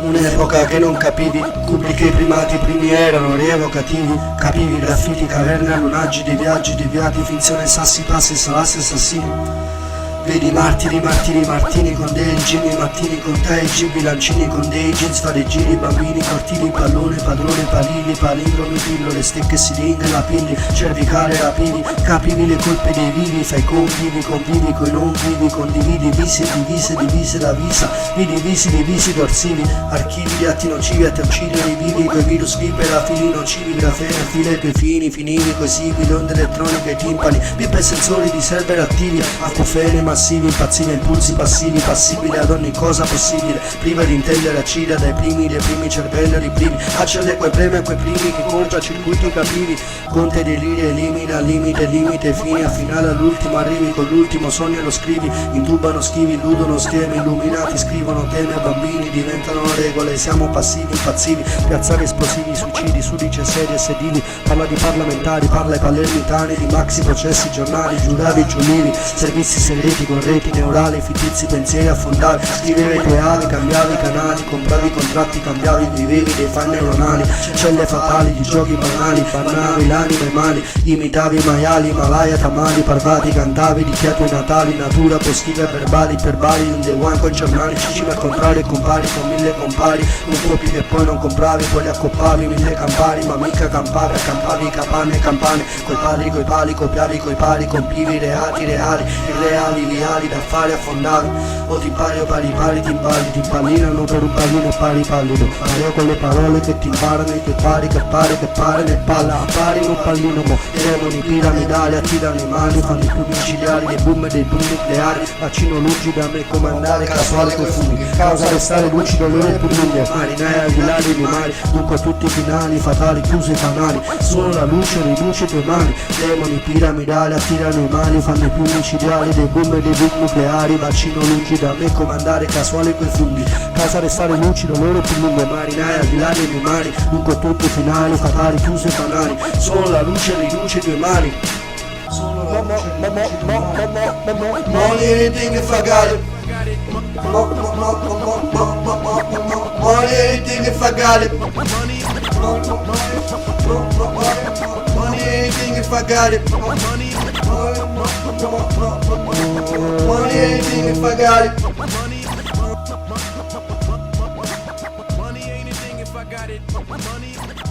Un'epoca che non capivi, cubli che i primati primi erano rievocativi, capivi graffiti, caverne, allunaggi di viaggi deviati, finzione, sassi, passi, salassi, assassini. Vedi martiri, martiri, martini con dei gini, mattini con te, gibi, lancini con dei jeans, fare giri, bambini, cortili, pallone, padrone, palini, palindromi, pillole, stecche, siringhe, lapilli, cervicale, rapini, capivi le colpe dei vivi, fai convivi coi non vivi, condividi, visi, divise la visa, vidi, divisi, dorsili, archivi di atti nocivi a te uccidere i vivi, coi virus vipera, fili nocivi, grafene, file, coi finivi, coi sivi, onde elettroniche, timpani, pippe sensori di server attivi, acufene, massivi, impazzivi, impulsi passivi, passibili ad ogni cosa possibile, priva di intendere accida dai primi cervelli riprimi, accende quei premi a quei primi che corta circuiti capivi, conte deliri, elimina, limite, fine, a finale all'ultimo arrivi, con l'ultimo sogno lo scrivi, intubano schivi, illudono schemi, illuminati, scrivono temi a bambini, diventano regole, siamo passivi, impazzivi, piazzali esplosivi, suicidi, sudice, serie, sedili, parla di parlamentari, parla ai palermitani, di maxi processi, giornali, giuravi, giulivi, servizi segreti, con reti neurali, fittizi, pensieri affondavi, scrivevi i tuoi ali, cambiavi i canali, compravi i contratti, cambiavi, vivevi dei fan neuronali, celle fatali di giochi banali, bannavi l'anima e mali, imitavi i maiali, Himalaya, tamali, parvati, cantavi di chiato i natali, natura, boschive, verbali, un day one con giornali, cicimi al contrario, compari con mille compari, un copi che poi non compravi, poi li accoppavi, mille campari, ma mica campavi, accampavi campane, coi pali, copiavi coi pali, compivi reati reali, irreali, liali da fare affondavi, o ti pari o pari, ti impallinano per un pallino pari pallido, pareo con le parole che ti imparano, i tuoi pari, che pare, ne palla, a pari un pallino, mo, demoni piramidali, attirano i mani, fanno i più micidiali, dei boom e dei boom nucleari, vaccino lungi da me comandare, casuale coi fumi, causa restare lucido loro più lunghe, marinai al di là dei miei mari, dunque tutti i finali, fatali, chiusi i fanali, solo la luce riduce i tuoi mani, demoni piramidali, attirano i mani, fanno i più micidiali, dei boom e dei boom nucleari, vaccino lungi da me comandare, casuale quei funghi, casa restare lucido loro più lunghe, marinai al di là dei miei mari, dunque tutti i finali, fatali, chiusi i fanali, solo la luce riduce i tuoi mali. Money anything if I got it. Money anything if I got it. Money anything if I got it. Money anything if I got it. Money anything if I got it. Money.